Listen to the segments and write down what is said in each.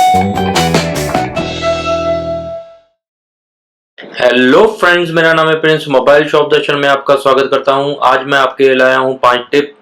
Hello friends, मेरा नाम है प्रिंस। मोबाइल शॉप दर्शन में आपका स्वागत करता हूं। आज मैं आपके लिए लाया हूं 5 टिप,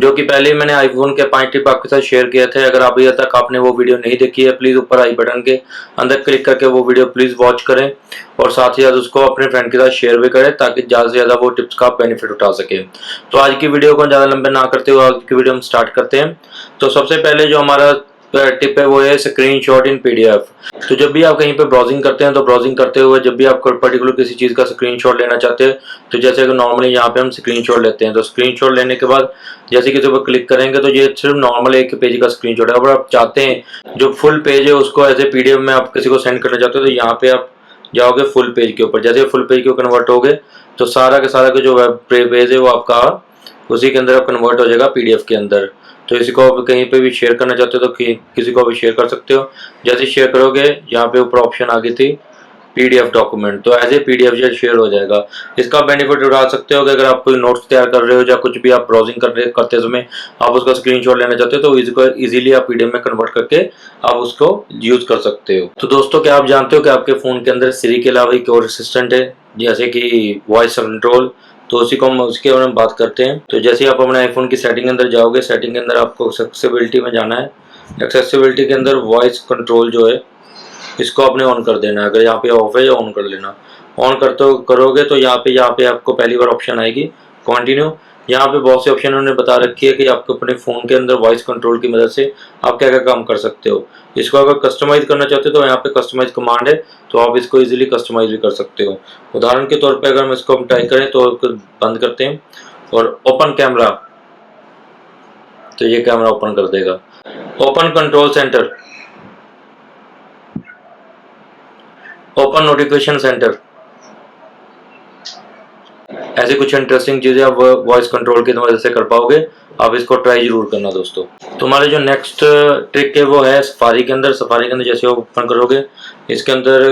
जो कि पहले ही मैंने आईफोन के 5 टिप आपके साथ शेयर किए थे। अगर अभी तक आपने वो वीडियो नहीं देखी है, प्लीज ऊपर आई बटन के अंदर क्लिक करके वो वीडियो प्लीज वॉच करें और साथ ही साथ उसको अपने फ्रेंड के साथ शेयर भी करें, ताकि ज्यादा से ज्यादा वो टिप्स का बेनिफिट उठा सके। तो आज की वीडियो को ज्यादा लंबे ना करते हुए आज की वीडियो हम स्टार्ट करते हैं। तो सबसे पहले जो हमारा टिप है वो है स्क्रीनशॉट इन पीडीएफ। तो जब भी आप कहीं पे ब्राउजिंग करते हैं, तो ब्राउजिंग करते हुए जब भी आप पर्टिकुलर किसी चीज का स्क्रीनशॉट लेना चाहते हैं, तो जैसे कि नॉर्मली यहाँ पे हम स्क्रीनशॉट लेते हैं, तो स्क्रीनशॉट लेने के बाद जैसे किसी पर क्लिक करेंगे तो ये सिर्फ नॉर्मल एक पेज का स्क्रीनशॉट है। अगर आप चाहते हैं जो फुल पेज है उसको एज ए पीडीएफ में आप किसी को सेंड करना चाहते हो, तो यहाँ पे आप जाओगे फुल पेज के ऊपर। जैसे फुल पेज के कन्वर्ट होगे तो सारा का सारा जो वेब पेज है वो आपका उसी के अंदर कन्वर्ट हो जाएगा पीडीएफ के अंदर। तो इसी को आप कहीं पे भी शेयर करना चाहते हो तो किसी को भी शेयर कर सकते हो। जैसे शेयर करोगे यहाँ पे ऊपर ऑप्शन आ गई थी पीडीएफ डॉक्यूमेंट, तो एज ए पीडीएफ जो शेयर हो जाएगा। इसका बेनिफिट उठा सकते हो कि अगर आप कोई नोट्स तैयार कर रहे हो या कुछ भी आप ब्राउजिंग करते समय आप उसका स्क्रीनशॉट लेना चाहते हो, तो इसको इजीली आप पीडीएफ में कन्वर्ट करके आप उसको यूज कर सकते हो। तो दोस्तों, क्या आप जानते हो कि आपके फोन के अंदर सिरी के अलावा एक और असिस्टेंट है, जैसे कि वॉइस कंट्रोल। तो उसी को हम उसके बारे में बात करते हैं। तो जैसे आप अपने आईफोन की सेटिंग के अंदर जाओगे, सेटिंग के अंदर आपको एक्सेसिबिलिटी में जाना है। एक्सेसिबिलिटी के अंदर वॉइस कंट्रोल जो है इसको आपने ऑन कर देना है। अगर यहाँ पे ऑफ है या ऑन कर लेना। ऑन करते करोगे तो यहाँ पे आपको पहली बार ऑप्शन आएगी कंटिन्यू। यहाँ पे बहुत से ऑप्शन उन्होंने बता रखी है कि आपको अपने फ़ोन के अंदर वॉइस कंट्रोल की मदद से आप क्या क्या काम कर सकते हो। इसको अगर कस्टमाइज करना चाहते हो तो यहाँ पे कस्टमाइज कमांड है, तो आप इसको इजीली कस्टमाइज भी कर सकते हो। उदाहरण के तौर पे अगर हम इसको टाइप करें तो बंद करते हैं और ओपन कैमरा, तो ये कैमरा ओपन कर देगा। Open control centre, open notification centre, ऐसी कुछ इंटरेस्टिंग चीजें आप वॉइस कंट्रोल की मदद से कर पाओगे। आप इसको ट्राई जरूर करना दोस्तों। तुम्हारे जो नेक्स्ट ट्रिक है वो है सफारी के अंदर। सफारी के अंदर जैसे आप ओपन करोगे, इसके अंदर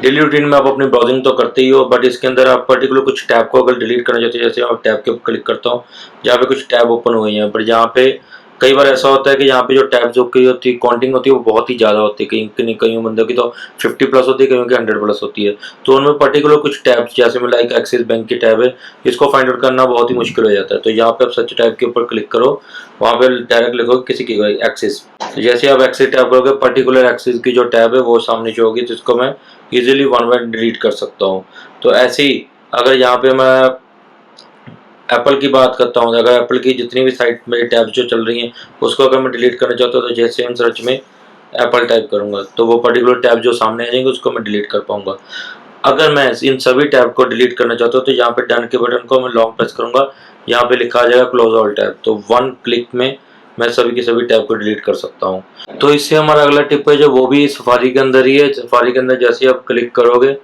डेली रूटीन में आप अपनी ब्राउजिंग तो करते ही हो, बट इसके अंदर आप पर्टिकुलर कुछ टैब को अगर डिलीट करना चाहते हो, जैसे आप टैब के ऊपर क्लिक करता हूँ, जहाँ पे कुछ टैब ओपन हुए हैं, बट यहाँ पे कई बार ऐसा होता है कि यहाँ पे जो टैब्स की होती है काउंटिंग होती है वो बहुत ही ज़्यादा होती है। कई बंदों की तो 50+ होती है, कईयों की 100+ होती है। तो उनमें पर्टिकुलर कुछ टैब्स, जैसे में लाइक एक्सिस बैंक की टैब है, इसको फाइंड आउट करना बहुत ही मुश्किल हो जाता है। तो यहाँ पे आप सर्च टैब के ऊपर क्लिक करो, वहाँ पे डायरेक्ट लिखोगे किसी की एक्सिस। तो जैसे आप एक्सिस टैब करोगे, पर्टिकुलर एक्सिस की जो टैब है वो सामने जो होगी, जिसको मैं इजीली वन बाय डिलीट कर सकता हूँ। तो ऐसे ही अगर यहाँ पे मैं एप्पल की बात करता हूँ, अगर एप्पल की जितनी भी साइट मेरी टैब्स जो चल रही हैं उसको अगर मैं डिलीट करना चाहता हूँ, तो जैसे हम सर्च में एप्पल टाइप करूँगा तो वो पर्टिकुलर टैब जो सामने आ जाएंगे उसको मैं डिलीट कर पाऊंगा। अगर मैं इन सभी टैब को डिलीट करना चाहता हूँ तो यहाँ पे डन के बटन को मैं लॉन्ग प्रेस करूंगा, यहाँ पे लिखा आ जाएगा क्लोज ऑल टैब। तो वन क्लिक में मैं सभी की सभी टैब को डिलीट कर सकता हूँ। तो इससे हमारा अगला टिप है जो वो भी सफारी के अंदर ही है। सफारी के अंदर जैसे आप क्लिक करोगे,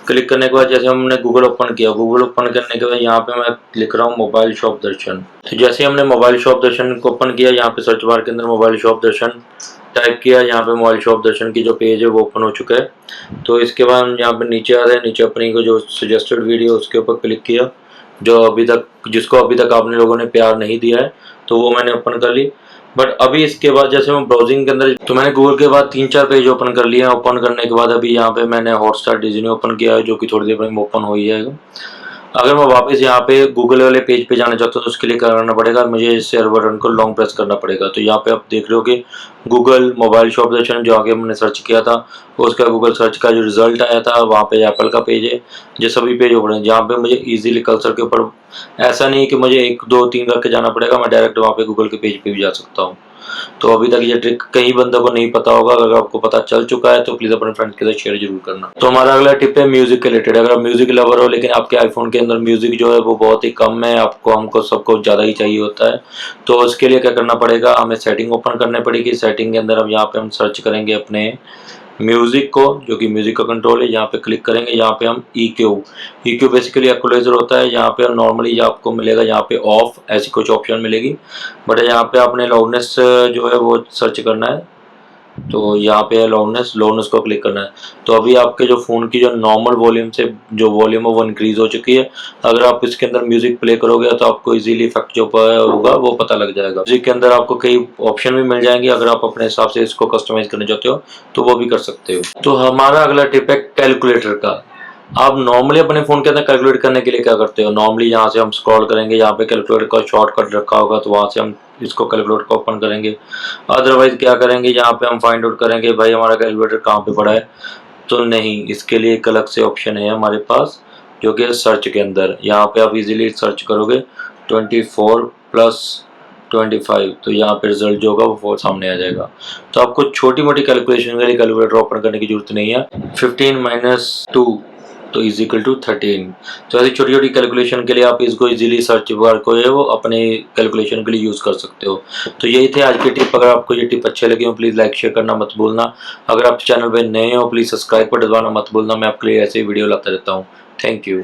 क्लिक करने के बाद जैसे हमने गूगल ओपन किया, गूगल ओपन करने के बाद यहाँ पे मैं लिख रहा हूँ मोबाइल शॉप दर्शन। तो जैसे हमने मोबाइल शॉप दर्शन को ओपन किया, यहाँ पे सर्च बार के अंदर मोबाइल शॉप दर्शन टाइप किया, यहाँ पे मोबाइल शॉप दर्शन की जो पेज है वो ओपन हो चुका है। तो इसके बाद हम यहाँ पे नीचे आ रहे हैं, नीचे अपनी को जो सजेस्टेड वीडियो उसके ऊपर क्लिक किया, जिसको अभी तक आपने लोगों ने प्यार नहीं दिया है, तो वो मैंने ओपन कर ली। बट अभी इसके बाद जैसे मैं ब्राउजिंग के अंदर, तो मैंने गूगल के बाद 3-4 पेज ओपन कर लिए हैं। ओपन करने के बाद अभी यहाँ पे मैंने हॉटस्टार डिज्नी ओपन किया है, जो कि थोड़ी देर में ओपन हो ही जाएगा। अगर मैं वापस यहाँ पे गूगल वाले पेज पे जाना चाहता हूँ तो उसके लिए क्या करना पड़ेगा, मुझे इस शेयर बटन को लॉन्ग प्रेस करना पड़ेगा। तो यहाँ पे आप देख रहे हो कि गूगल मोबाइल शॉप दर्शन जो आगे हमने सर्च किया था, उसका गूगल सर्च का जो रिजल्ट आया था वहाँ पे एप्पल का पेज है। ये सभी पेज ओपन है जहाँ पे मुझे इजीली कर्सर के ऊपर, ऐसा नहीं कि मुझे 1 2 3 करके जाना पड़ेगा, मैं डायरेक्ट वहाँ पे गूगल के पेज पे भी जा सकता हूँ। तो अभी तक ये ट्रिक कई बंदों को नहीं पता होगा। अगर आपको पता चल चुका है तो प्लीज अपने फ्रेंड्स के साथ शेयर जरूर करना। तो हमारा अगला टिप है म्यूजिक के रिलेटेड। अगर आप म्यूजिक लवर हो लेकिन आपके आईफोन के अंदर म्यूजिक जो है वो बहुत ही कम है, हमको सबको ज्यादा ही चाहिए होता है, तो उसके लिए क्या करना पड़ेगा, हमें सेटिंग ओपन करनी पड़ेगी। सेटिंग के अंदर हम यहाँ पे हम सर्च करेंगे अपने म्यूजिक को, जो कि म्यूजिक का कंट्रोल है, यहाँ पे क्लिक करेंगे। यहाँ पे हम EQ बेसिकली इक्वलाइजर होता है। यहाँ पे नॉर्मली आपको मिलेगा यहाँ पे ऑफ, ऐसी कुछ ऑप्शन मिलेगी, बट यहाँ पे आपने लाउडनेस जो है वो सर्च करना है। तो यहाँ पे है लाउडनेस, लाउडनेस को क्लिक करना है। तो अभी आपके जो फ़ोन की जो नॉर्मल वॉल्यूम से जो वॉल्यूम है वो इंक्रीज़ हो चुकी है। अगर आप इसके अंदर म्यूज़िक प्ले करोगे तो आपको इजीली इफेक्ट जो होगा वो पता लग जाएगा। म्यूज़िक के अंदर आपको कई ऑप्शन भी मिल जाएंगे, अगर आप अपने हिसाब से इसको कस्टमाइज़ करना चाहते हो तो वो भी कर सकते हो। तो हमारा अगला टिप है कैलकुलेटर का। आप नॉर्मली अपने फ़ोन के अंदर कैलकुलेट करने के लिए क्या करते हो? नॉर्मली यहाँ से हम स्क्रॉल करेंगे, यहाँ पे कैलकुलेटर का शॉर्टकट रखा होगा तो वहाँ से हम इसको कैलकुलेटर को ओपन करेंगे। अदरवाइज़ क्या करेंगे, यहाँ पे हम फाइंड आउट करेंगे भाई हमारा कैलकुलेटर कहाँ पे पड़ा है। तो नहीं, इसके लिए एक अलग से ऑप्शन है हमारे पास, जो कि है सर्च के अंदर। यहाँ पे आप इजीली सर्च करोगे 24 प्लस 25, तो यहाँ पे रिजल्ट जो होगा वो सामने आ जाएगा। तो आपको छोटी मोटी कैलकुलेशन के लिए कैलकुलेटर ओपन करने की जरूरत नहीं है। 15 माइनस 2 तो इज इक्वल टू 13। तो ऐसी छोटी छोटी कैलकुलेशन के लिए आप इसको इजीली सर्च बार को है वो अपने कैलकुलेशन के लिए यूज़ कर सकते हो। तो यही थे आज की टिप। अगर आपको ये टिप अच्छे लगे हो प्लीज़ लाइक शेयर करना मत भूलना। अगर आप चैनल पे नए हो प्लीज़ सब्सक्राइब पर दबाना मत भूलना। मैं आपके लिए ऐसे ही वीडियो लाता रहता हूँ। Thank you.